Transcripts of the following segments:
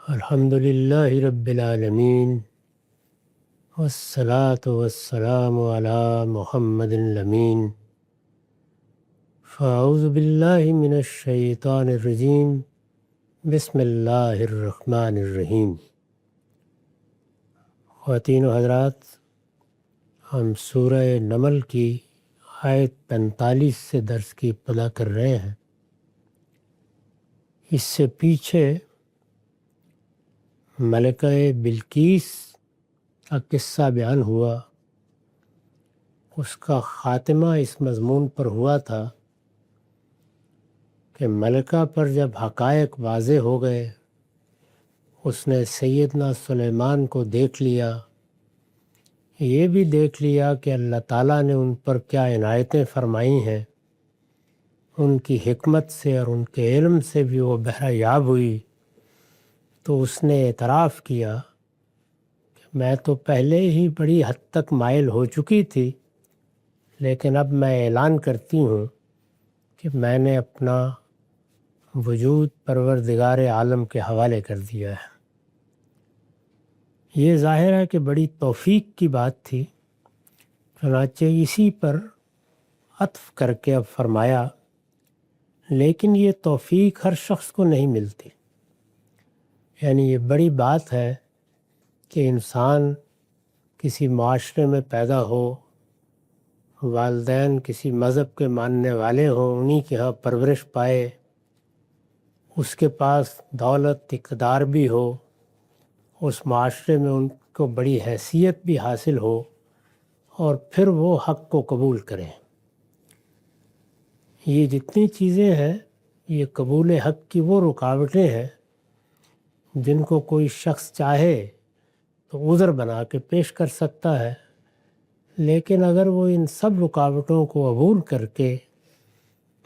الحمد للہ رب العالمین والصلاة والسلام علی محمد الامین فاعوذ باللہ من الشیطان الرجیم بسم اللہ الرحمن الرحیم۔ خواتین و حضرات، ہم سورہ نمل کی آیت 45 سے درس کی ابتدا کر رہے ہیں۔ اس سے پیچھے ملکہ بلقیس کا قصہ بیان ہوا۔ اس کا خاتمہ اس مضمون پر ہوا تھا کہ ملکہ پر جب حقائق واضح ہو گئے، اس نے سیدنا سلیمان کو دیکھ لیا، یہ بھی دیکھ لیا کہ اللہ تعالیٰ نے ان پر کیا عنایتیں فرمائی ہیں۔ ان کی حکمت سے اور ان کے علم سے بھی وہ بہرہ یاب ہوئی، تو اس نے اعتراف کیا کہ میں تو پہلے ہی بڑی حد تک مائل ہو چکی تھی، لیکن اب میں اعلان کرتی ہوں کہ میں نے اپنا وجود پروردگار عالم کے حوالے کر دیا ہے۔ یہ ظاہر ہے کہ بڑی توفیق کی بات تھی، چنانچہ اسی پر عطف کر کے اب فرمایا، لیکن یہ توفیق ہر شخص کو نہیں ملتی۔ یعنی یہ بڑی بات ہے کہ انسان کسی معاشرے میں پیدا ہو، والدین کسی مذہب کے ماننے والے ہوں، انہی کے ہاں پرورش پائے، اس کے پاس دولت اقتدار بھی ہو، اس معاشرے میں ان کو بڑی حیثیت بھی حاصل ہو، اور پھر وہ حق کو قبول کریں۔ یہ جتنی چیزیں ہیں، یہ قبول حق کی وہ رکاوٹیں ہیں جن کو کوئی شخص چاہے تو عذر بنا کے پیش کر سکتا ہے، لیکن اگر وہ ان سب رکاوٹوں کو عبور کر کے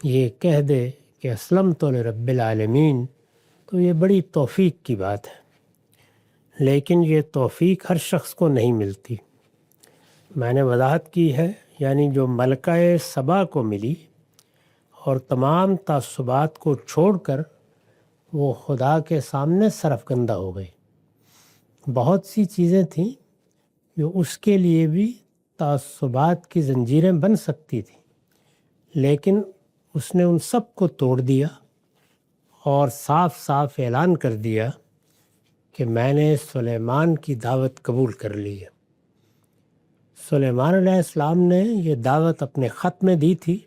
یہ کہہ دے کہ اسلمت لرب العالمین، تو یہ بڑی توفیق کی بات ہے۔ لیکن یہ توفیق ہر شخص کو نہیں ملتی۔ میں نے وضاحت کی ہے، یعنی جو ملکہ سبا کو ملی اور تمام تعصبات کو چھوڑ کر وہ خدا کے سامنے سرفکندہ ہو گئی۔ بہت سی چیزیں تھیں جو اس کے لیے بھی تعصبات کی زنجیریں بن سکتی تھیں، لیکن اس نے ان سب کو توڑ دیا اور صاف صاف اعلان کر دیا کہ میں نے سلیمان کی دعوت قبول کر لی ہے۔ سلیمان علیہ السلام نے یہ دعوت اپنے خط میں دی تھی۔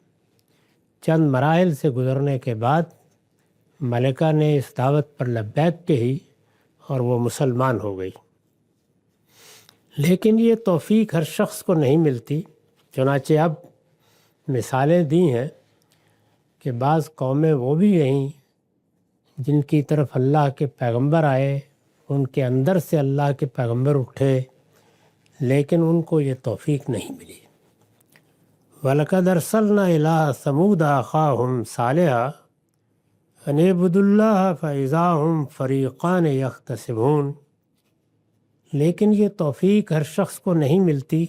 چند مراحل سے گزرنے کے بعد ملکہ نے اس دعوت پر لبیک کہی اور وہ مسلمان ہو گئی۔ لیکن یہ توفیق ہر شخص کو نہیں ملتی، چنانچہ اب مثالیں دی ہیں کہ بعض قومیں وہ بھی رہیں جن کی طرف اللہ کے پیغمبر آئے، ان کے اندر سے اللہ کے پیغمبر اٹھے، لیکن ان کو یہ توفیق نہیں ملی۔ وَلَقَدْ أَرْسَلْنَا إِلَىٰ ثَمُودَ أَخَاهُمْ صَالِحًا أَنِ اعْبُدُوا اللَّهَ فَإِذَا هُمْ فَرِيقَانِ يَخْتَصِمُونَ۔ لیکن یہ توفیق ہر شخص کو نہیں ملتی۔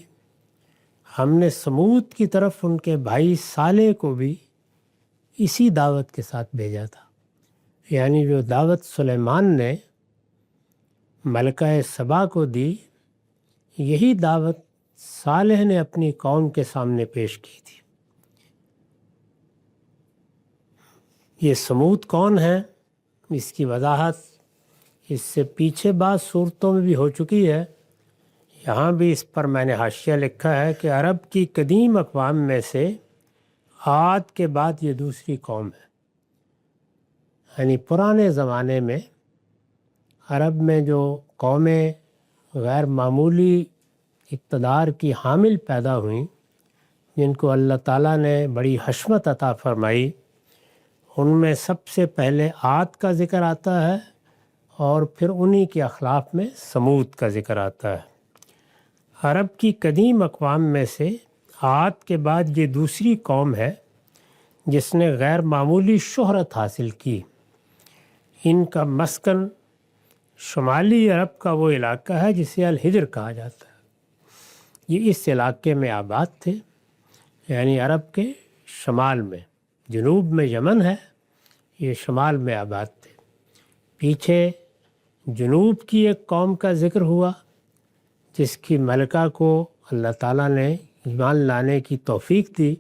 ہم نے سمود کی طرف ان کے بھائی صالح کو بھی اسی دعوت کے ساتھ بھیجا تھا، یعنی جو دعوت سلیمان نے ملکہ سبا کو دی، یہی دعوت صالح نے اپنی قوم کے سامنے پیش کی تھی۔ یہ سمود کون ہے، اس کی وضاحت اس سے پیچھے بعض صورتوں میں بھی ہو چکی ہے۔ یہاں بھی اس پر میں نے حاشیہ لکھا ہے کہ عرب کی قدیم اقوام میں سے عاد کے بعد یہ دوسری قوم ہے۔ یعنی پرانے زمانے میں عرب میں جو قومیں غیر معمولی اقتدار کی حامل پیدا ہوئیں، جن کو اللہ تعالیٰ نے بڑی حشمت عطا فرمائی، ان میں سب سے پہلے عاد کا ذکر آتا ہے اور پھر انہی کے اخلاف میں سمود کا ذکر آتا ہے۔ عرب کی قدیم اقوام میں سے عاد کے بعد یہ دوسری قوم ہے جس نے غیر معمولی شہرت حاصل کی۔ ان کا مسکن شمالی عرب کا وہ علاقہ ہے جسے الحجر کہا جاتا ہے۔ یہ اس علاقے میں آباد تھے، یعنی عرب کے شمال میں۔ جنوب میں یمن ہے یہ شمال میں آباد تھے۔ پیچھے جنوب کی ایک قوم کا ذکر ہوا جس کی ملکہ کو اللہ تعالیٰ نے ایمان لانے کی توفیق دی۔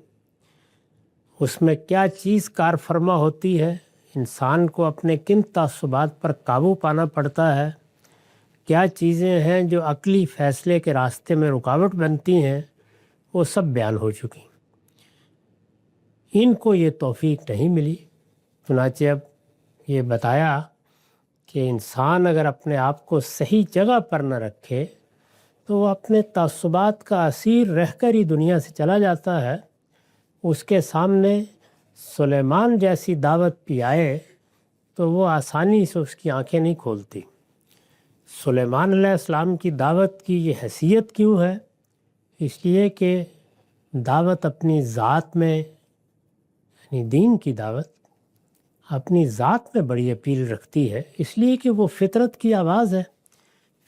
اس میں کیا چیز کار فرما ہوتی ہے، انسان کو اپنے کن تعصبات پر قابو پانا پڑتا ہے، کیا چیزیں ہیں جو عقلی فیصلے کے راستے میں رکاوٹ بنتی ہیں، وہ سب بیان ہو چکی۔ ان کو یہ توفیق نہیں ملی، چنانچہ اب یہ بتایا کہ انسان اگر اپنے آپ کو صحیح جگہ پر نہ رکھے تو وہ اپنے تعصبات کا اسیر رہ کر ہی دنیا سے چلا جاتا ہے۔ اس کے سامنے سلیمان جیسی دعوت بھی آئے تو وہ آسانی سے اس کی آنکھیں نہیں کھولتی۔ سلیمان علیہ السلام کی دعوت کی یہ حیثیت کیوں ہے؟ اس لیے کہ دعوت اپنی ذات میں، یعنی دین کی دعوت اپنی ذات میں بڑی اپیل رکھتی ہے، اس لیے کہ وہ فطرت کی آواز ہے،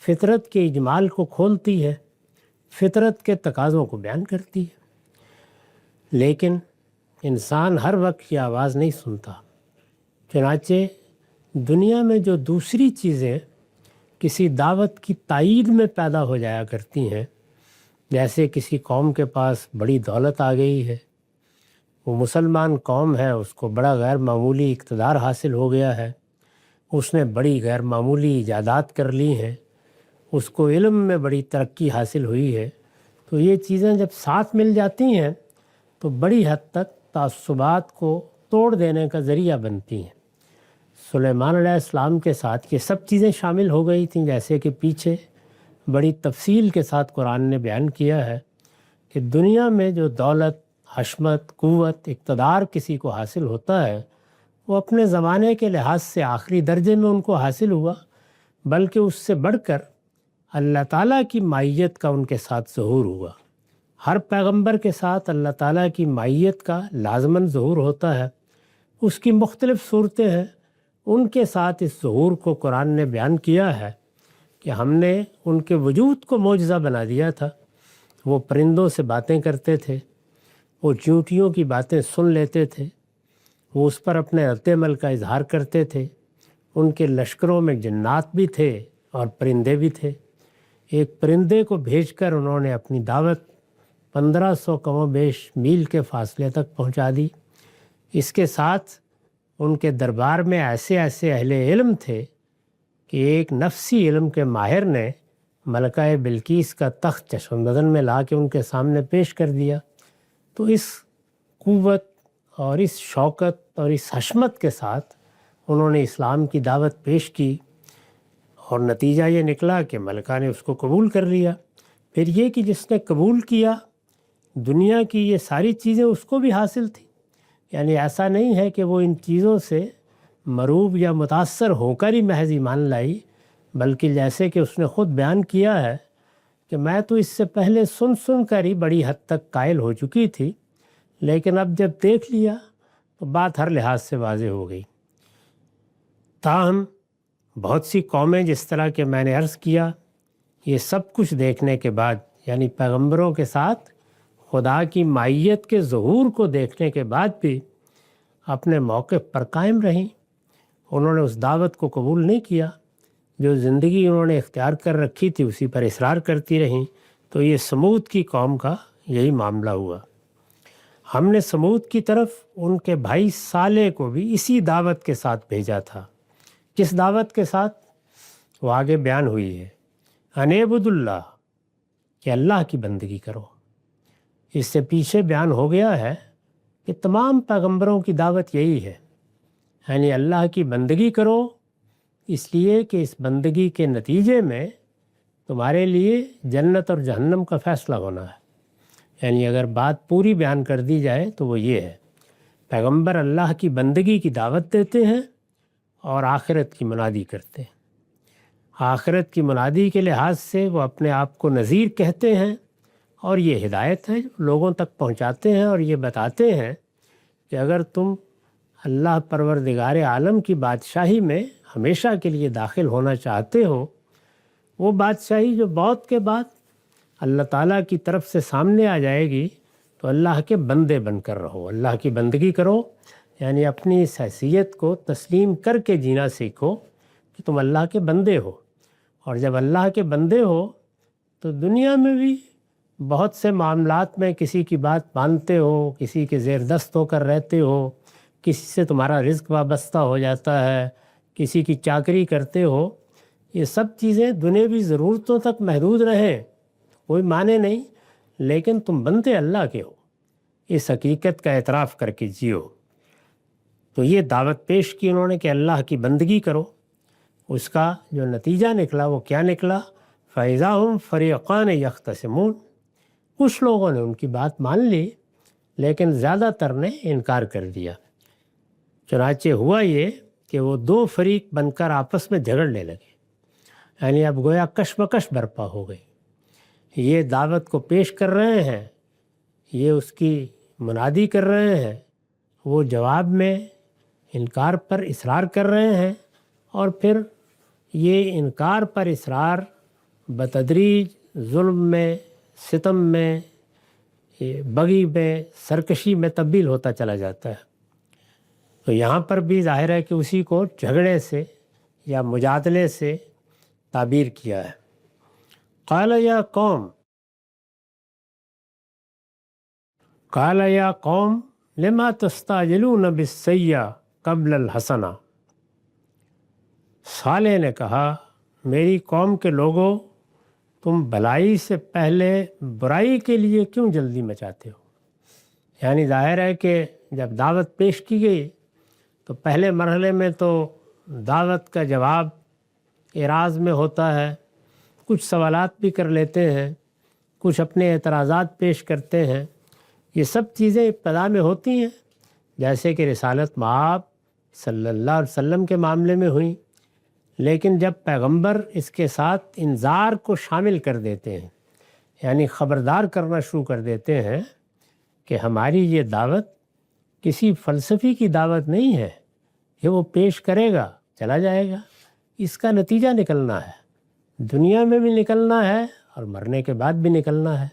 فطرت کے اجمال کو کھولتی ہے، فطرت کے تقاضوں کو بیان کرتی ہے۔ لیکن انسان ہر وقت یہ آواز نہیں سنتا، چنانچہ دنیا میں جو دوسری چیزیں کسی دعوت کی تائید میں پیدا ہو جایا کرتی ہیں، جیسے کسی قوم کے پاس بڑی دولت آ گئی ہے، وہ مسلمان قوم ہے، اس کو بڑا غیر معمولی اقتدار حاصل ہو گیا ہے، اس نے بڑی غیر معمولی ایجادات کر لی ہیں، اس کو علم میں بڑی ترقی حاصل ہوئی ہے، تو یہ چیزیں جب ساتھ مل جاتی ہیں تو بڑی حد تک تعصبات کو توڑ دینے کا ذریعہ بنتی ہیں۔ سلیمان علیہ السلام کے ساتھ یہ سب چیزیں شامل ہو گئی تھیں، جیسے کہ پیچھے بڑی تفصیل کے ساتھ قرآن نے بیان کیا ہے کہ دنیا میں جو دولت، حشمت، قوت، اقتدار کسی کو حاصل ہوتا ہے وہ اپنے زمانے کے لحاظ سے آخری درجے میں ان کو حاصل ہوا، بلکہ اس سے بڑھ کر اللہ تعالیٰ کی مائیت کا ان کے ساتھ ظہور ہوا۔ ہر پیغمبر کے ساتھ اللہ تعالیٰ کی مائیت کا لازماً ظہور ہوتا ہے، اس کی مختلف صورتیں ہیں، ان کے ساتھ اس ظہور کو قرآن نے بیان کیا ہے کہ ہم نے ان کے وجود کو معجزہ بنا دیا تھا۔ وہ پرندوں سے باتیں کرتے تھے، وہ چیونٹیوں کی باتیں سن لیتے تھے، وہ اس پر اپنے رد عمل کا اظہار کرتے تھے، ان کے لشکروں میں جنات بھی تھے اور پرندے بھی تھے۔ ایک پرندے کو بھیج کر انہوں نے اپنی دعوت 1500 کم و بیش میل کے فاصلے تک پہنچا دی۔ اس کے ساتھ ان کے دربار میں ایسے اہل علم تھے کہ ایک نفسی علم کے ماہر نے ملکہ بلقیس کا تخت چشم بدن میں لا کے ان کے سامنے پیش کر دیا۔ تو اس قوت اور اس شوکت اور اس حشمت کے ساتھ انہوں نے اسلام کی دعوت پیش کی، اور نتیجہ یہ نکلا کہ ملکہ نے اس کو قبول کر لیا۔ پھر یہ کہ جس نے قبول کیا، دنیا کی یہ ساری چیزیں اس کو بھی حاصل تھیں، یعنی ایسا نہیں ہے کہ وہ ان چیزوں سے مروب یا متاثر ہو کر ہی محض ایمان لائی، بلکہ جیسے کہ اس نے خود بیان کیا ہے کہ میں تو اس سے پہلے سن کر ہی بڑی حد تک قائل ہو چکی تھی، لیکن اب جب دیکھ لیا تو بات ہر لحاظ سے واضح ہو گئی۔ تاہم بہت سی قومیں، جس طرح کہ میں نے عرض کیا، یہ سب کچھ دیکھنے کے بعد، یعنی پیغمبروں کے ساتھ خدا کی مائیت کے ظہور کو دیکھنے کے بعد بھی اپنے موقف پر قائم رہیں۔ انہوں نے اس دعوت کو قبول نہیں کیا، جو زندگی انہوں نے اختیار کر رکھی تھی اسی پر اصرار کرتی رہیں۔ تو یہ سمود کی قوم کا یہی معاملہ ہوا۔ ہم نے سمود کی طرف ان کے بھائی صالح کو بھی اسی دعوت کے ساتھ بھیجا تھا۔ کس دعوت کے ساتھ؟ وہ آگے بیان ہوئی ہے، ان اعبدوا اللہ، کہ اللہ کی بندگی کرو۔ اس سے پیچھے بیان ہو گیا ہے کہ تمام پیغمبروں کی دعوت یہی ہے، یعنی اللہ کی بندگی کرو، اس لیے کہ اس بندگی کے نتیجے میں تمہارے لیے جنت اور جہنم کا فیصلہ ہونا ہے۔ یعنی اگر بات پوری بیان کر دی جائے تو وہ یہ ہے، پیغمبر اللہ کی بندگی کی دعوت دیتے ہیں اور آخرت کی منادی کرتے ہیں۔ آخرت کی منادی کے لحاظ سے وہ اپنے آپ کو نذیر کہتے ہیں، اور یہ ہدایت ہے جو لوگوں تک پہنچاتے ہیں اور یہ بتاتے ہیں کہ اگر تم اللہ پروردگار عالم کی بادشاہی میں ہمیشہ کے لیے داخل ہونا چاہتے ہو، وہ بادشاہی جو موت کے بعد اللہ تعالیٰ کی طرف سے سامنے آ جائے گی، تو اللہ کے بندے بن کر رہو، اللہ کی بندگی کرو، یعنی اپنی اس حیثیت کو تسلیم کر کے جینا سیکھو کہ تم اللہ کے بندے ہو، اور جب اللہ کے بندے ہو تو دنیا میں بھی بہت سے معاملات میں کسی کی بات مانتے ہو، کسی کے زیر دست ہو کر رہتے ہو، کسی سے تمہارا رزق وابستہ ہو جاتا ہے، کسی کی چاکری کرتے ہو، یہ سب چیزیں دنیاوی ضرورتوں تک محدود رہیں کوئی معنی نہیں، لیکن تم بندے اللہ کے ہو، اس حقیقت کا اعتراف کر کے جیو۔ تو یہ دعوت پیش کی انہوں نے کہ اللہ کی بندگی کرو۔ اس کا جو نتیجہ نکلا وہ کیا نکلا؟ فَإِذَا هُمْ فَرِيقَانِ يَخْتَصِمُونَ۔ کچھ لوگوں نے ان کی بات مان لی لیکن زیادہ تر نے انکار کر دیا۔ چنانچہ ہوا یہ کہ وہ دو فریق بن کر آپس میں جھگڑنے لگے، یعنی اب گویا کشمکش برپا ہو گئی۔ یہ دعوت کو پیش کر رہے ہیں، یہ اس کی منادی کر رہے ہیں، وہ جواب میں انکار پر اصرار کر رہے ہیں، اور پھر یہ انکار پر اصرار بتدریج ظلم میں، ستم میں، بغی میں، سرکشی میں تبدیل ہوتا چلا جاتا ہے۔ تو یہاں پر بھی ظاہر ہے کہ اسی کو جھگڑے سے یا مجادلے سے تعبیر کیا ہے۔ قال یا قوم لما تستعجلون بالسیئۃ قبل الحسنہ۔ صالح نے کہا، میری قوم کے لوگوں، تم بھلائی سے پہلے برائی کے لیے کیوں جلدی مچاتے ہو؟ یعنی ظاہر ہے کہ جب دعوت پیش کی گئی تو پہلے مرحلے میں تو دعوت کا جواب اعراض میں ہوتا ہے، کچھ سوالات بھی کر لیتے ہیں، کچھ اپنے اعتراضات پیش کرتے ہیں، یہ سب چیزیں ابتدا میں ہوتی ہیں، جیسے کہ رسالت مآب صلی اللہ علیہ وسلم کے معاملے میں ہوئیں۔ لیکن جب پیغمبر اس کے ساتھ انذار کو شامل کر دیتے ہیں، یعنی خبردار کرنا شروع کر دیتے ہیں کہ ہماری یہ دعوت کسی فلسفی کی دعوت نہیں ہے کہ وہ پیش کرے گا چلا جائے گا، اس کا نتیجہ نکلنا ہے، دنیا میں بھی نکلنا ہے اور مرنے کے بعد بھی نکلنا ہے،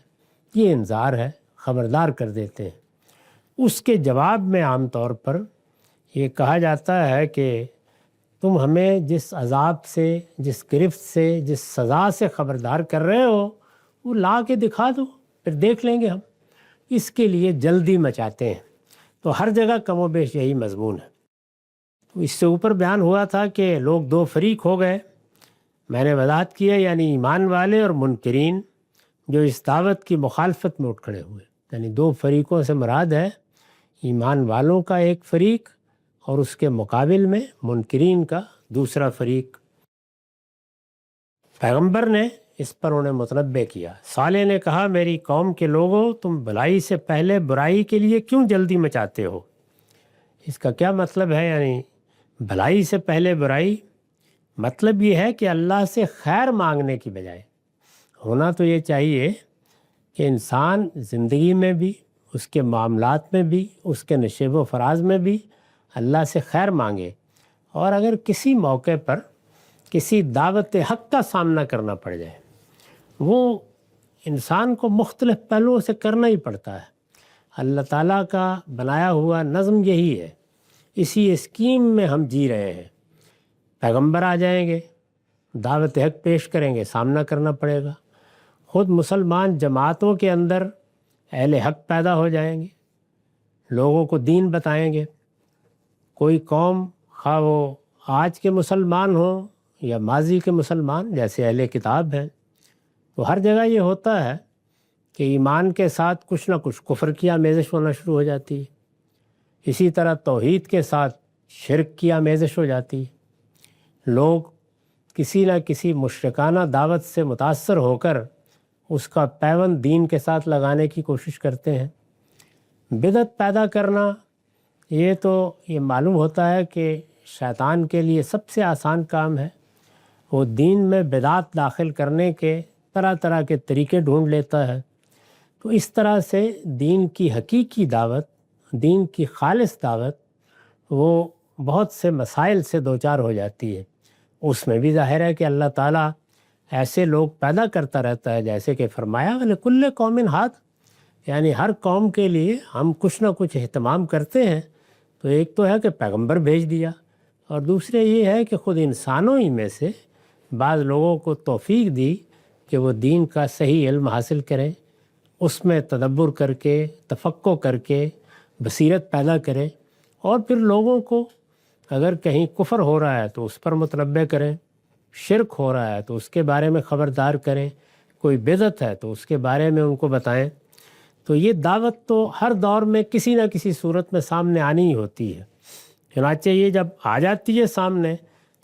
یہ انذار ہے، خبردار کر دیتے ہیں۔ اس کے جواب میں عام طور پر یہ کہا جاتا ہے کہ تم ہمیں جس عذاب سے، جس گرفت سے، جس سزا سے خبردار کر رہے ہو وہ لا کے دکھا دو، پھر دیکھ لیں گے ہم، اس کے لیے جلدی مچاتے ہیں۔ تو ہر جگہ کم و بیش یہی مضمون ہے۔ تو اس سے اوپر بیان ہوا تھا کہ لوگ دو فریق ہو گئے، میں نے وضاحت کیا، یعنی ایمان والے اور منکرین جو اس دعوت کی مخالفت میں اٹھ کھڑے ہوئے، یعنی دو فریقوں سے مراد ہے ایمان والوں کا ایک فریق اور اس کے مقابل میں منکرین کا دوسرا فریق۔ پیغمبر نے اس پر انہیں متنبہ کیا۔ صالح نے کہا، میری قوم کے لوگوں، تم بھلائی سے پہلے برائی کے لیے کیوں جلدی مچاتے ہو؟ اس کا کیا مطلب ہے؟ یعنی بھلائی سے پہلے برائی، مطلب یہ ہے کہ اللہ سے خیر مانگنے کی بجائے ہونا تو یہ چاہیے کہ انسان زندگی میں بھی، اس کے معاملات میں بھی، اس کے نشیب و فراز میں بھی اللہ سے خیر مانگے، اور اگر کسی موقع پر کسی دعوت حق کا سامنا کرنا پڑ جائے، وہ انسان کو مختلف پہلوؤں سے کرنا ہی پڑتا ہے۔ اللہ تعالیٰ کا بنایا ہوا نظم یہی ہے، اسی اسکیم میں ہم جی رہے ہیں۔ پیغمبر آ جائیں گے، دعوت حق پیش کریں گے، سامنا کرنا پڑے گا۔ خود مسلمان جماعتوں کے اندر اہل حق پیدا ہو جائیں گے، لوگوں کو دین بتائیں گے۔ کوئی قوم، خواہ وہ آج کے مسلمان ہوں یا ماضی کے مسلمان، جیسے اہل کتاب ہیں، تو ہر جگہ یہ ہوتا ہے کہ ایمان کے ساتھ کچھ نہ کچھ کفر کی آمیزش ہونا شروع ہو جاتی ہے، اسی طرح توحید کے ساتھ شرک کی آمیزش ہو جاتی ہے۔ لوگ کسی نہ کسی مشرکانہ دعوت سے متاثر ہو کر اس کا پیوند دین کے ساتھ لگانے کی کوشش کرتے ہیں۔ بدعت پیدا کرنا، یہ معلوم ہوتا ہے کہ شیطان کے لیے سب سے آسان کام ہے۔ وہ دین میں بدعت داخل کرنے کے طرح طرح کے طریقے ڈھونڈ لیتا ہے۔ تو اس طرح سے دین کی حقیقی دعوت، دین کی خالص دعوت، وہ بہت سے مسائل سے دوچار ہو جاتی ہے۔ اس میں بھی ظاہر ہے کہ اللہ تعالیٰ ایسے لوگ پیدا کرتا رہتا ہے، جیسے کہ فرمایا وَلِكُلِّ قَوْمٍ هَادٍ، یعنی ہر قوم کے لیے ہم کچھ نہ کچھ اہتمام کرتے ہیں تو ایک تو ہے کہ پیغمبر بھیج دیا، اور دوسرے یہ ہے کہ خود انسانوں ہی میں سے بعض لوگوں کو توفیق دی کہ وہ دین کا صحیح علم حاصل کریں، اس میں تدبر کر کے، تفقع کر کے بصیرت پیدا کریں، اور پھر لوگوں کو اگر کہیں کفر ہو رہا ہے تو اس پر متنبع کریں، شرک ہو رہا ہے تو اس کے بارے میں خبردار کریں، کوئی بدعت ہے تو اس کے بارے میں ان کو بتائیں۔ تو یہ دعوت تو ہر دور میں کسی نہ کسی صورت میں سامنے آنی ہی ہوتی ہے، چنانچہ یہ جب آ جاتی ہے سامنے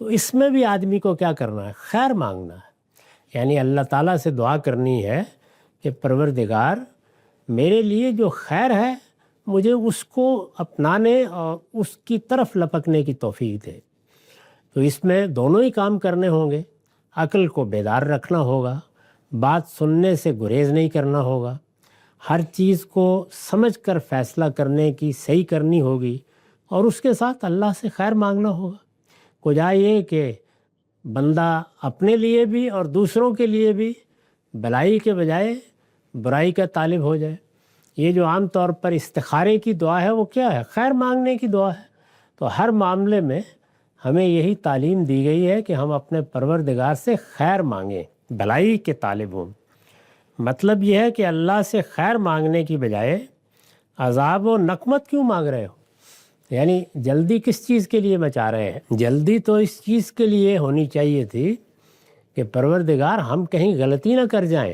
تو اس میں بھی آدمی کو کیا کرنا ہے؟ خیر مانگنا ہے، یعنی اللہ تعالیٰ سے دعا کرنی ہے کہ پروردگار میرے لیے جو خیر ہے مجھے اس کو اپنانے اور اس کی طرف لپکنے کی توفیق دے۔ تو اس میں دونوں ہی کام کرنے ہوں گے، عقل کو بیدار رکھنا ہوگا، بات سننے سے گریز نہیں کرنا ہوگا، ہر چیز کو سمجھ کر فیصلہ کرنے کی صحیح کرنی ہوگی، اور اس کے ساتھ اللہ سے خیر مانگنا ہوگا۔ کجا یہ کہ بندہ اپنے لیے بھی اور دوسروں کے لیے بھی بلائی کے بجائے برائی کا طالب ہو جائے۔ یہ جو عام طور پر استخارے کی دعا ہے وہ کیا ہے؟ خیر مانگنے کی دعا ہے۔ تو ہر معاملے میں ہمیں یہی تعلیم دی گئی ہے کہ ہم اپنے پروردگار سے خیر مانگیں، بھلائی کے طالب ہوں۔ مطلب یہ ہے کہ اللہ سے خیر مانگنے کی بجائے عذاب و نقمت کیوں مانگ رہے ہو؟ یعنی جلدی کس چیز کے لیے مچا رہے ہیں؟ جلدی تو اس چیز کے لیے ہونی چاہیے تھی کہ پروردگار ہم کہیں غلطی نہ کر جائیں۔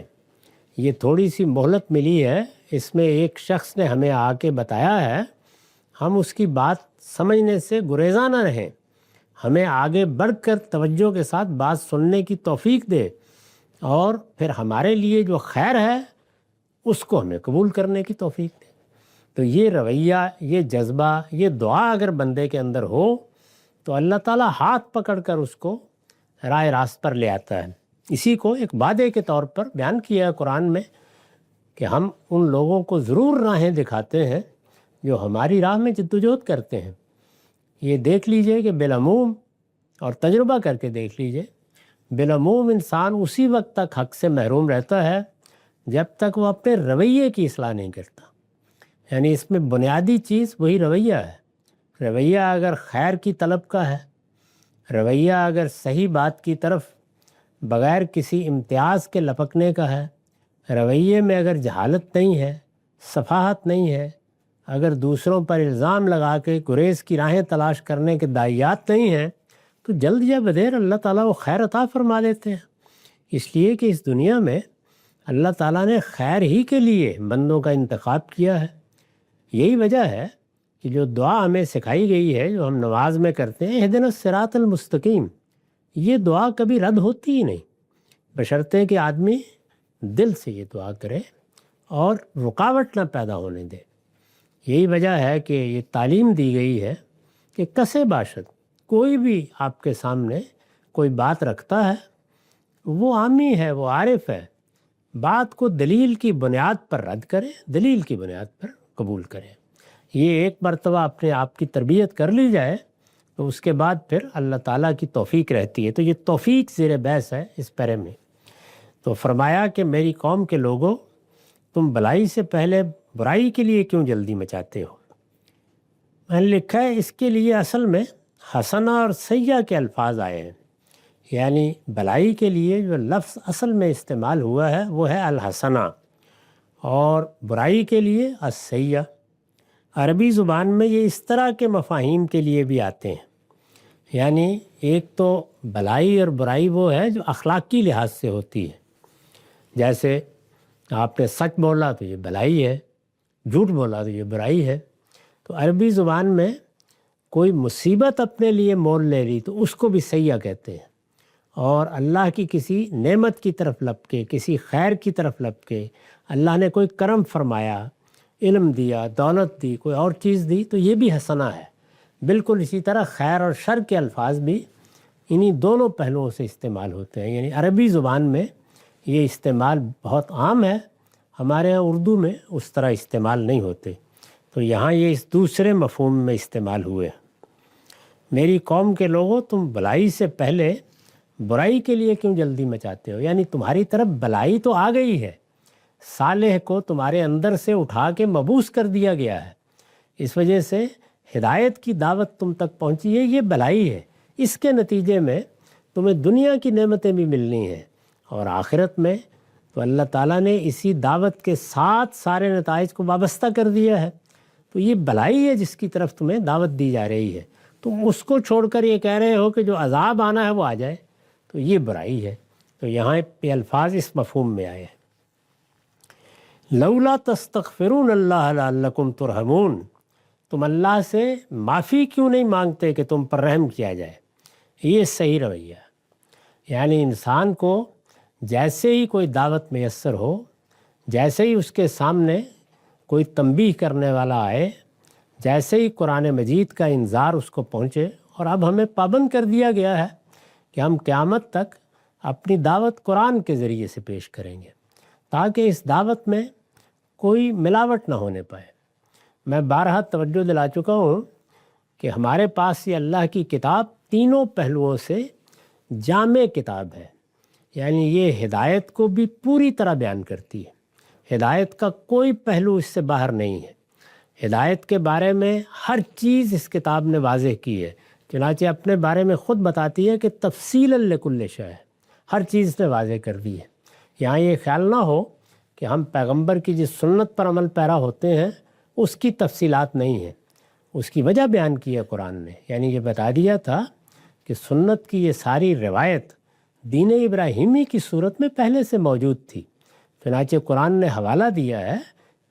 یہ تھوڑی سی مہلت ملی ہے، اس میں ایک شخص نے ہمیں آ کے بتایا ہے، ہم اس کی بات سمجھنے سے گریزاں نہ رہیں، ہمیں آگے بڑھ کر توجہ کے ساتھ بات سننے کی توفیق دے، اور پھر ہمارے لیے جو خیر ہے اس کو ہمیں قبول کرنے کی توفیق دے۔ تو یہ رویہ، یہ جذبہ، یہ دعا اگر بندے کے اندر ہو تو اللہ تعالیٰ ہاتھ پکڑ کر اس کو راہ راست پر لے آتا ہے۔ اسی کو ایک وعدے کے طور پر بیان کیا ہے قرآن میں کہ ہم ان لوگوں کو ضرور راہیں دکھاتے ہیں جو ہماری راہ میں جدوجہد کرتے ہیں۔ یہ دیکھ لیجئے کہ بالعموم، اور تجربہ کر کے دیکھ لیجئے، بالعموم انسان اسی وقت تک حق سے محروم رہتا ہے جب تک وہ اپنے رویے کی اصلاح نہیں کرتا۔ یعنی اس میں بنیادی چیز وہی رویہ ہے۔ رویہ اگر خیر کی طلب کا ہے، رویہ اگر صحیح بات کی طرف بغیر کسی امتیاز کے لپکنے کا ہے، رویے میں اگر جہالت نہیں ہے، صفاحت نہیں ہے، اگر دوسروں پر الزام لگا کے گریز کی راہیں تلاش کرنے کے داعیات نہیں ہیں، تو جلد یا بدیر اللہ تعالیٰ وہ خیر عطا فرما دیتے ہیں۔ اس لیے کہ اس دنیا میں اللہ تعالیٰ نے خیر ہی کے لیے بندوں کا انتخاب کیا ہے۔ یہی وجہ ہے کہ جو دعا ہمیں سکھائی گئی ہے، جو ہم نماز میں کرتے ہیں، اہدنا الصراط المستقیم، یہ دعا کبھی رد ہوتی ہی نہیں، بشرطے کہ آدمی دل سے یہ دعا کرے اور رکاوٹ نہ پیدا ہونے دے۔ یہی وجہ ہے کہ یہ تعلیم دی گئی ہے کہ کسے باشد، کوئی بھی آپ کے سامنے کوئی بات رکھتا ہے، وہ عامی ہے، وہ عارف ہے، بات کو دلیل کی بنیاد پر رد کرے، دلیل کی بنیاد پر قبول کرے۔ یہ ایک مرتبہ اپنے آپ کی تربیت کر لی جائے تو اس کے بعد پھر اللہ تعالیٰ کی توفیق رہتی ہے۔ تو یہ توفیق زیر بحث ہے اس پیرے میں۔ تو فرمایا کہ میری قوم کے لوگوں، تم بھلائی سے پہلے برائی کے لیے کیوں جلدی مچاتے ہو؟ میں نے لکھا ہے اس کے لیے اصل میں حسنہ اور سیئہ کے الفاظ آئے ہیں، یعنی بھلائی کے لیے جو لفظ اصل میں استعمال ہوا ہے وہ ہے الحسنہ، اور برائی کے لیے السیئہ۔ عربی زبان میں یہ اس طرح کے مفاہیم کے لیے بھی آتے ہیں، یعنی ایک تو بھلائی اور برائی وہ ہے جو اخلاقی لحاظ سے ہوتی ہے، جیسے آپ نے سچ بولا تو یہ بھلائی ہے، جھوٹ بولا تو یہ برائی ہے۔ تو عربی زبان میں کوئی مصیبت اپنے لیے مول لے لی تو اس کو بھی سیئہ کہتے ہیں، اور اللہ کی کسی نعمت کی طرف لپ کے، کسی خیر کی طرف لپ کے، اللہ نے کوئی کرم فرمایا، علم دیا، دولت دی، کوئی اور چیز دی، تو یہ بھی حسنہ ہے۔ بالکل اسی طرح خیر اور شر کے الفاظ بھی انہی دونوں پہلوؤں سے استعمال ہوتے ہیں، یعنی عربی زبان میں یہ استعمال بہت عام ہے، ہمارے یہاں اردو میں اس طرح استعمال نہیں ہوتے، تو یہاں یہ اس دوسرے مفہوم میں استعمال ہوئے۔ میری قوم کے لوگوں، تم بھلائی سے پہلے برائی کے لیے کیوں جلدی مچاتے ہو؟ یعنی تمہاری طرف بھلائی تو آ گئی ہے، صالح کو تمہارے اندر سے اٹھا کے مبعوث کر دیا گیا ہے، اس وجہ سے ہدایت کی دعوت تم تک پہنچی ہے، یہ بھلائی ہے، اس کے نتیجے میں تمہیں دنیا کی نعمتیں بھی ملنی ہیں، اور آخرت میں تو اللہ تعالیٰ نے اسی دعوت کے ساتھ سارے نتائج کو وابستہ کر دیا ہے۔ تو یہ بھلائی ہے جس کی طرف تمہیں دعوت دی جا رہی ہے، تم اس کو چھوڑ کر یہ کہہ رہے ہو کہ جو عذاب آنا ہے وہ آ جائے، تو یہ برائی ہے۔ تو یہاں پہ الفاظ اس مفہوم میں آئے ہیں، لولا تستغفرون اللہ لعلکم ترحمون، تم اللہ سے معافی کیوں نہیں مانگتے کہ تم پر رحم کیا جائے۔ یہ صحیح رویہ ہے، یعنی انسان کو جیسے ہی کوئی دعوت میسر ہو، جیسے ہی اس کے سامنے کوئی تنبیہ کرنے والا آئے، جیسے ہی قرآن مجید کا انذار اس کو پہنچے، اور اب ہمیں پابند کر دیا گیا ہے کہ ہم قیامت تک اپنی دعوت قرآن کے ذریعے سے پیش کریں گے تاکہ اس دعوت میں کوئی ملاوٹ نہ ہونے پائے۔ میں بارہا توجہ دلا چکا ہوں کہ ہمارے پاس یہ اللہ کی کتاب تینوں پہلوؤں سے جامع کتاب ہے، یعنی یہ ہدایت کو بھی پوری طرح بیان کرتی ہے، ہدایت کا کوئی پہلو اس سے باہر نہیں ہے۔ ہدایت کے بارے میں ہر چیز اس کتاب نے واضح کی ہے، چنانچہ اپنے بارے میں خود بتاتی ہے کہ تفصیلا لکل شیء، ہر چیز نے واضح کر دی ہے۔ یہاں یہ خیال نہ ہو کہ ہم پیغمبر کی جس سنت پر عمل پیرا ہوتے ہیں اس کی تفصیلات نہیں ہیں، اس کی وجہ بیان کی ہے قرآن نے، یعنی یہ بتا دیا تھا کہ سنت کی یہ ساری روایت دین ابراہیمی کی صورت میں پہلے سے موجود تھی، چنانچہ قرآن نے حوالہ دیا ہے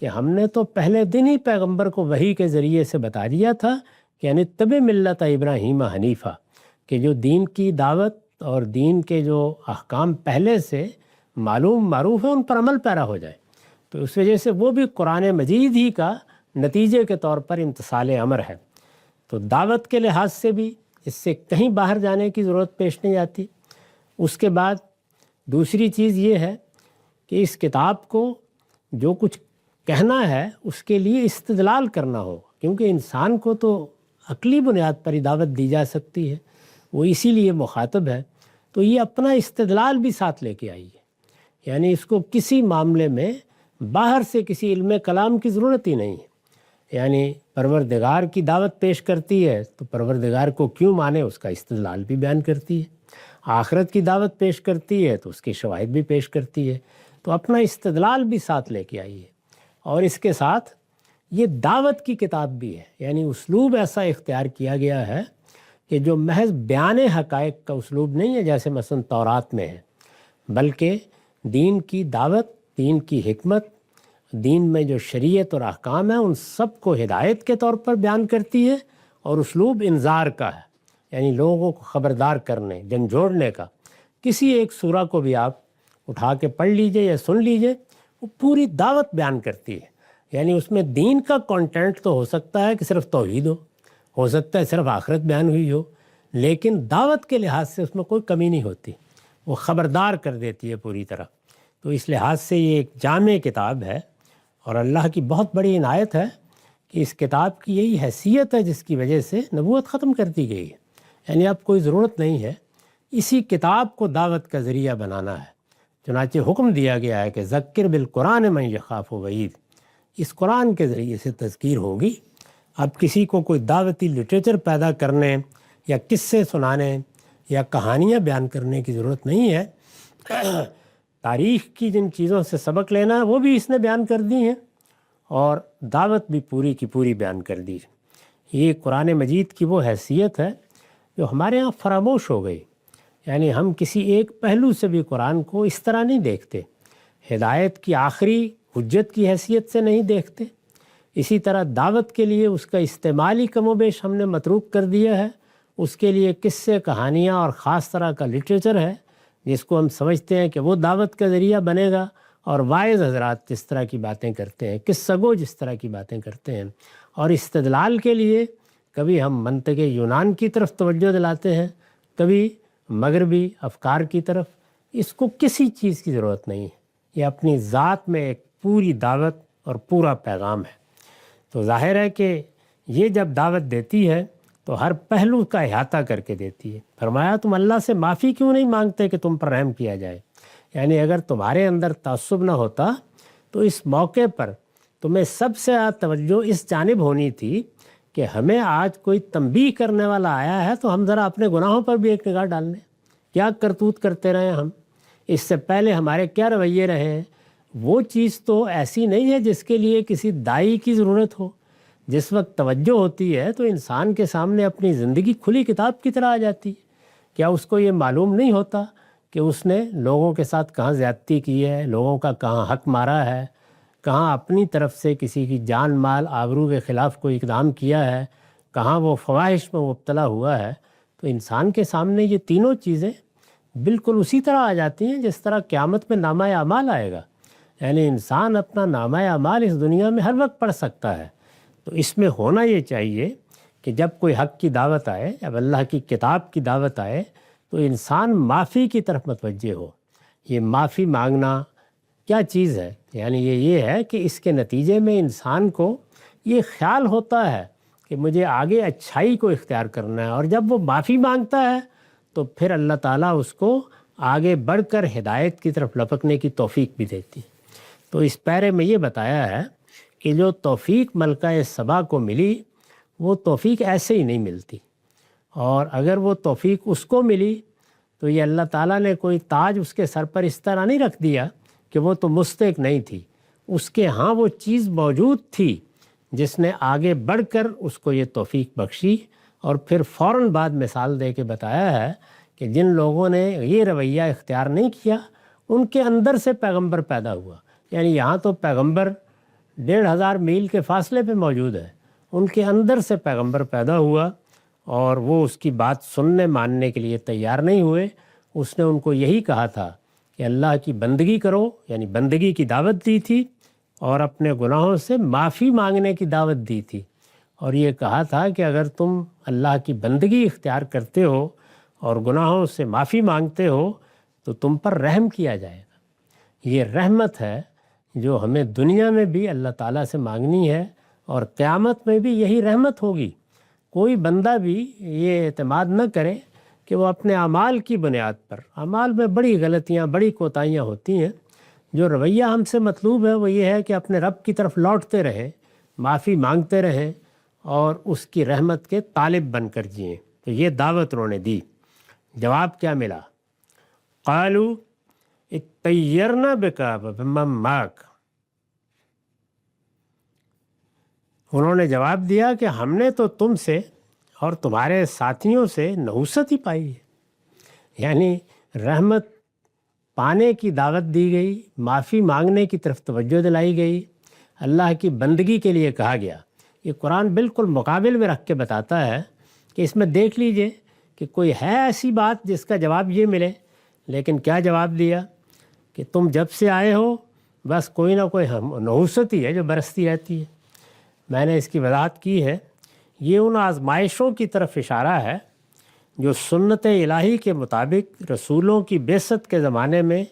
کہ ہم نے تو پہلے دن ہی پیغمبر کو وحی کے ذریعے سے بتا دیا تھا کہ یعنی تب ملت ابراہیم حنیفہ، کہ جو دین کی دعوت اور دین کے جو احکام پہلے سے معلوم معروف ہے ان پر عمل پیرا ہو جائے۔ تو اس وجہ سے وہ بھی قرآن مجید ہی کا نتیجے کے طور پر امتثال امر ہے۔ تو دعوت کے لحاظ سے بھی اس سے کہیں باہر جانے کی ضرورت پیش نہیں آتی۔ اس کے بعد دوسری چیز یہ ہے کہ اس کتاب کو جو کچھ کہنا ہے اس کے لیے استدلال کرنا ہو، کیونکہ انسان کو تو عقلی بنیاد پر ہی دعوت دی جا سکتی ہے، وہ اسی لیے مخاطب ہے، تو یہ اپنا استدلال بھی ساتھ لے کے آئی ہے، یعنی اس کو کسی معاملے میں باہر سے کسی علم کلام کی ضرورت ہی نہیں ہے۔ یعنی پروردگار کی دعوت پیش کرتی ہے تو پروردگار کو کیوں مانے اس کا استدلال بھی بیان کرتی ہے، آخرت کی دعوت پیش کرتی ہے تو اس کے شواہد بھی پیش کرتی ہے، تو اپنا استدلال بھی ساتھ لے کے آئی ہے۔ اور اس کے ساتھ یہ دعوت کی کتاب بھی ہے، یعنی اسلوب ایسا اختیار کیا گیا ہے کہ جو محض بیان حقائق کا اسلوب نہیں ہے جیسے مثلا تورات میں ہے، بلکہ دین کی دعوت، دین کی حکمت، دین میں جو شریعت اور احکام ہیں ان سب کو ہدایت کے طور پر بیان کرتی ہے، اور اسلوب انذار کا ہے، یعنی لوگوں کو خبردار کرنے، جھنجھوڑنے کا۔ کسی ایک سورہ کو بھی آپ اٹھا کے پڑھ لیجئے یا سن لیجئے، وہ پوری دعوت بیان کرتی ہے، یعنی اس میں دین کا کانٹینٹ تو ہو سکتا ہے کہ صرف توحید ہو سکتا ہے صرف آخرت بیان ہوئی ہو، لیکن دعوت کے لحاظ سے اس میں کوئی کمی نہیں ہوتی، وہ خبردار کر دیتی ہے پوری طرح۔ تو اس لحاظ سے یہ ایک جامع کتاب ہے، اور اللہ کی بہت بڑی عنایت ہے کہ اس کتاب کی یہی حیثیت ہے جس کی وجہ سے نبوت ختم کر دی گئی ہے، یعنی اب کوئی ضرورت نہیں ہے اسی کتاب کو دعوت کا ذریعہ بنانا ہے۔ چنانچہ حکم دیا گیا ہے کہ ذکر بالقرآن من یخاف وعید، اس قرآن کے ذریعے سے تذکیر ہوگی۔ اب کسی کو کوئی دعوتی لٹریچر پیدا کرنے یا قصے سنانے یا کہانیاں بیان کرنے کی ضرورت نہیں ہے، تاریخ کی جن چیزوں سے سبق لینا ہے وہ بھی اس نے بیان کر دی ہیں، اور دعوت بھی پوری کی پوری بیان کر دی ہے۔ یہ قرآن مجید کی وہ حیثیت ہے جو ہمارے ہاں فراموش ہو گئی، یعنی ہم کسی ایک پہلو سے بھی قرآن کو اس طرح نہیں دیکھتے، ہدایت کی آخری حجت کی حیثیت سے نہیں دیکھتے، اسی طرح دعوت کے لیے اس کا استعمال ہی کم و بیش ہم نے متروک کر دیا ہے، اس کے لیے قصے، کہانیاں اور خاص طرح کا لٹریچر ہے جس کو ہم سمجھتے ہیں کہ وہ دعوت کا ذریعہ بنے گا، اور واعظ حضرات جس طرح کی باتیں کرتے ہیں، قصہ گو جس طرح کی باتیں کرتے ہیں، اور استدلال کے لیے کبھی ہم منطق یونان کی طرف توجہ دلاتے ہیں، کبھی مغربی افکار کی طرف، اس کو کسی چیز کی ضرورت نہیں ہے، یہ اپنی ذات میں ایک پوری دعوت اور پورا پیغام ہے۔ تو ظاہر ہے کہ یہ جب دعوت دیتی ہے تو ہر پہلو کا احاطہ کر کے دیتی ہے۔ فرمایا تم اللہ سے معافی کیوں نہیں مانگتے کہ تم پر رحم کیا جائے، یعنی اگر تمہارے اندر تعصب نہ ہوتا تو اس موقع پر تمہیں سب سے زیادہ توجہ اس جانب ہونی تھی کہ ہمیں آج کوئی تنبیہ کرنے والا آیا ہے تو ہم ذرا اپنے گناہوں پر بھی ایک نگاہ ڈال لیں. کیا کرتوت کرتے رہے ہم، اس سے پہلے ہمارے کیا رویے رہے ہیں. وہ چیز تو ایسی نہیں ہے جس کے لیے کسی دائی کی ضرورت ہو. جس وقت توجہ ہوتی ہے تو انسان کے سامنے اپنی زندگی کھلی کتاب کی طرح آ جاتی ہے. کیا اس کو یہ معلوم نہیں ہوتا کہ اس نے لوگوں کے ساتھ کہاں زیادتی کی ہے، لوگوں کا کہاں حق مارا ہے، کہاں اپنی طرف سے کسی کی جان مال آبرو کے خلاف کوئی اقدام کیا ہے، کہاں وہ فواحش میں مبتلا ہوا ہے. تو انسان کے سامنے یہ تینوں چیزیں بالکل اسی طرح آ جاتی ہیں جس طرح قیامت میں نامہ اعمال آئے گا. یعنی انسان اپنا نامہ اعمال اس دنیا میں ہر وقت پڑھ سکتا ہے. تو اس میں ہونا یہ چاہیے کہ جب کوئی حق کی دعوت آئے، جب اللہ کی کتاب کی دعوت آئے تو انسان معافی کی طرف متوجہ ہو. یہ معافی مانگنا کیا چیز ہے؟ یعنی یہ ہے کہ اس کے نتیجے میں انسان کو یہ خیال ہوتا ہے کہ مجھے آگے اچھائی کو اختیار کرنا ہے، اور جب وہ معافی مانگتا ہے تو پھر اللہ تعالیٰ اس کو آگے بڑھ کر ہدایت کی طرف لپکنے کی توفیق بھی دیتی ہے. تو اس پیرے میں یہ بتایا ہے کہ جو توفیق ملکہ سبا کو ملی وہ توفیق ایسے ہی نہیں ملتی، اور اگر وہ توفیق اس کو ملی تو یہ اللہ تعالیٰ نے کوئی تاج اس کے سر پر اس طرح نہیں رکھ دیا کہ وہ تو مستحق نہیں تھی. اس کے ہاں وہ چیز موجود تھی جس نے آگے بڑھ کر اس کو یہ توفیق بخشی. اور پھر فوراً بعد مثال دے کے بتایا ہے کہ جن لوگوں نے یہ رویہ اختیار نہیں کیا ان کے اندر سے پیغمبر پیدا ہوا. یعنی یہاں تو پیغمبر 1500 میل کے فاصلے پہ موجود ہے، ان کے اندر سے پیغمبر پیدا ہوا اور وہ اس کی بات سننے ماننے کے لیے تیار نہیں ہوئے. اس نے ان کو یہی کہا تھا کہ اللہ کی بندگی کرو، یعنی بندگی کی دعوت دی تھی، اور اپنے گناہوں سے معافی مانگنے کی دعوت دی تھی. اور یہ کہا تھا کہ اگر تم اللہ کی بندگی اختیار کرتے ہو اور گناہوں سے معافی مانگتے ہو تو تم پر رحم کیا جائے گا. یہ رحمت ہے جو ہمیں دنیا میں بھی اللہ تعالیٰ سے مانگنی ہے، اور قیامت میں بھی یہی رحمت ہوگی. کوئی بندہ بھی یہ اعتماد نہ کرے کہ وہ اپنے اعمال کی بنیاد پر، اعمال میں بڑی غلطیاں بڑی کوتاہیاں ہوتی ہیں. جو رویہ ہم سے مطلوب ہے وہ یہ ہے کہ اپنے رب کی طرف لوٹتے رہیں، معافی مانگتے رہیں اور اس کی رحمت کے طالب بن کر جئیں. تو یہ دعوت انہوں نے دی. جواب کیا ملا؟ قالوا اطیرنا بک وبمن معک. انہوں نے جواب دیا کہ ہم نے تو تم سے اور تمہارے ساتھیوں سے نحوست ہی پائی ہے. یعنی رحمت پانے کی دعوت دی گئی، معافی مانگنے کی طرف توجہ دلائی گئی، اللہ کی بندگی کے لیے کہا گیا. یہ قرآن بالکل مقابل میں رکھ کے بتاتا ہے کہ اس میں دیکھ لیجئے کہ کوئی ہے ایسی بات جس کا جواب یہ ملے. لیکن کیا جواب دیا کہ تم جب سے آئے ہو بس کوئی نہ کوئی نحوست ہی ہے جو برستی رہتی ہے. میں نے اس کی وضاحت کی ہے. یہ ان آزمائشوں کی طرف اشارہ ہے جو سنت الہی کے مطابق رسولوں کی بعثت کے زمانے میں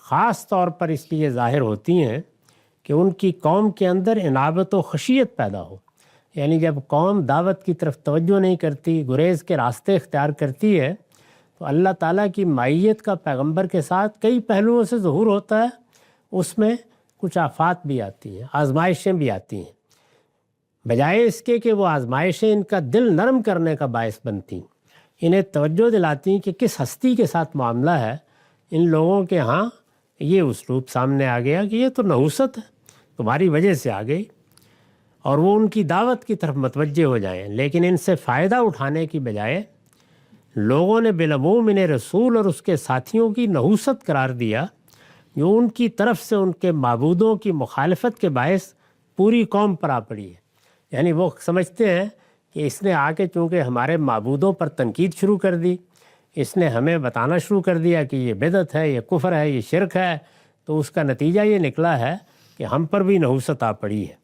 خاص طور پر اس لیے ظاہر ہوتی ہیں کہ ان کی قوم کے اندر انابت و خشیت پیدا ہو. یعنی جب قوم دعوت کی طرف توجہ نہیں کرتی، گریز کے راستے اختیار کرتی ہے، تو اللہ تعالیٰ کی معیت کا پیغمبر کے ساتھ کئی پہلوؤں سے ظہور ہوتا ہے. اس میں کچھ آفات بھی آتی ہیں، آزمائشیں بھی آتی ہیں. بجائے اس کے کہ وہ آزمائشیں ان کا دل نرم کرنے کا باعث بنتی، انہیں توجہ دلاتی کہ کس ہستی کے ساتھ معاملہ ہے. ان لوگوں کے ہاں یہ اسلوب سامنے آ گیا کہ یہ تو نحوست ہے، تمہاری وجہ سے آ گئی، اور وہ ان کی دعوت کی طرف متوجہ ہو جائیں. لیکن ان سے فائدہ اٹھانے کی بجائے لوگوں نے بالعموم انہیں رسول اور اس کے ساتھیوں کی نحوست قرار دیا، جو ان کی طرف سے ان کے معبودوں کی مخالفت کے باعث پوری قوم پر آ پڑی ہے. یعنی وہ سمجھتے ہیں کہ اس نے آ کے چونکہ ہمارے معبودوں پر تنقید شروع کر دی، اس نے ہمیں بتانا شروع کر دیا کہ یہ بدعت ہے، یہ کفر ہے، یہ شرک ہے، تو اس کا نتیجہ یہ نکلا ہے کہ ہم پر بھی نحوست آ پڑی ہے.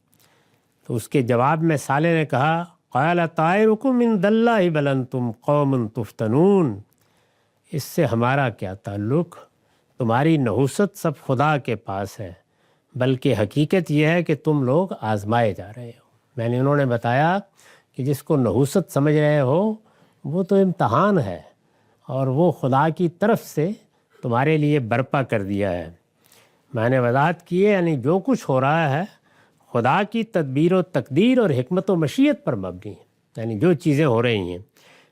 تو اس کے جواب میں صالح نے کہا قال طائرکم عند اللہ بل انتم قوم تفتنون. اس سے ہمارا کیا تعلق، تمہاری نحوست سب خدا کے پاس ہے، بلکہ حقیقت یہ ہے کہ تم لوگ آزمائے جا رہے ہو. میں نے انہوں نے بتایا کہ جس کو نحوست سمجھ رہے ہو وہ تو امتحان ہے، اور وہ خدا کی طرف سے تمہارے لیے برپا کر دیا ہے. میں نے وضاحت کی ہے، یعنی جو کچھ ہو رہا ہے خدا کی تدبیر و تقدیر اور حکمت و مشیت پر مبنی ہے، یعنی جو چیزیں ہو رہی ہیں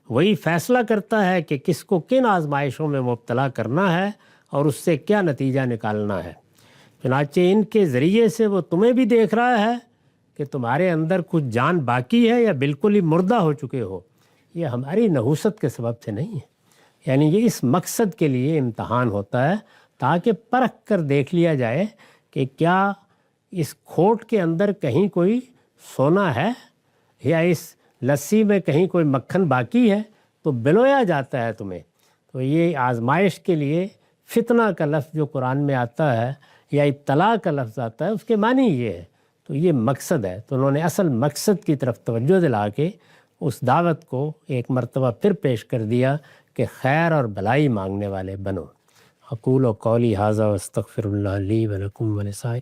وہی فیصلہ کرتا ہے کہ کس کو کن آزمائشوں میں مبتلا کرنا ہے اور اس سے کیا نتیجہ نکالنا ہے۔ چنانچہ ان کے ذریعے سے وہ تمہیں بھی دیکھ رہا ہے کہ تمہارے اندر کچھ جان باقی ہے یا بالکل ہی مردہ ہو چکے ہو۔ یہ ہماری نحوست کے سبب سے نہیں ہے، یعنی یہ اس مقصد کے لیے امتحان ہوتا ہے تاکہ پرکھ کر دیکھ لیا جائے کہ کیا اس کھوٹ کے اندر کہیں کوئی سونا ہے یا اس لسی میں کہیں کوئی مکھن باقی ہے، تو بلویا جاتا ہے تمہیں۔ تو یہ آزمائش کے لیے فتنہ کا لفظ جو قرآن میں آتا ہے یا ابتلا کا لفظ آتا ہے، اس کے معنی یہ ہے۔ تو یہ مقصد ہے، تو انہوں نے اصل مقصد کی طرف توجہ دلا کے اس دعوت کو ایک مرتبہ پھر پیش کر دیا کہ خیر اور بھلائی مانگنے والے بنو۔ اقول و قولی ھذا واستغفر اللہ لی ولکم ولسائر